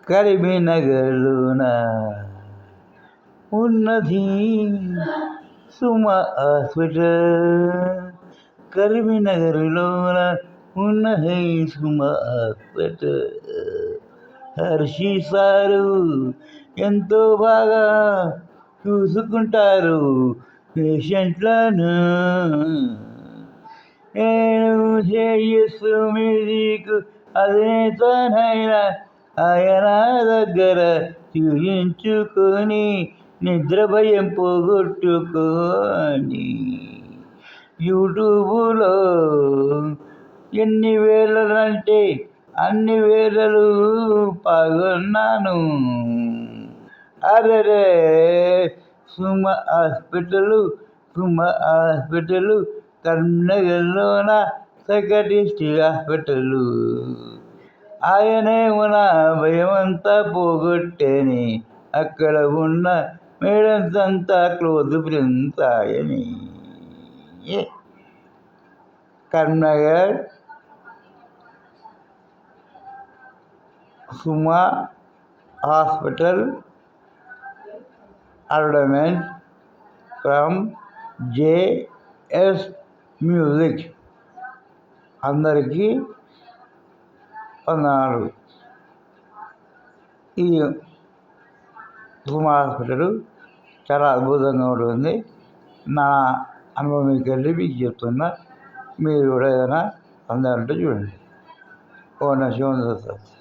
కరీంనగర్లోన ఉన్నది సుమ హాస్పిటల్. కరీంనగర్లోన ఉన్నది Suma hospital. Harshi sir ఎంతో బాగా చూసుకుంటారు పేషెంట్లను. నేను శ్రేయస్సు మ్యూజిక్ అధినేతనైనా ఆయన దగ్గర చూయించుకొని నిద్ర భయం పోగొట్టుకొని యూట్యూబ్లో ఎన్ని వేలలంటే అన్ని వేలలు పాల్గొన్నాను. అరెరే సుమ హాస్పిటల్ కరీంనగర్లోన సైకాట్రిస్ట్ హాస్పిటల్. ఆయనే మన భయమంతా పోగొట్టని, అక్కడ ఉన్న మేడమ్స్ అంతా క్లోజ్ ఫ్రెండ్స్ ఆయని. Karimnagar Suma hospital advertisement from JS music. అందరికీ వందనాలు. ఈ సుమ హాస్పిటల్ చాలా అద్భుతంగా ఉంటుంది. నా అనుభవం మీకు చెప్తున్నా. మీరు కూడా ఏదైనా అందాలంటే చూడండి. ఓ నా శివన్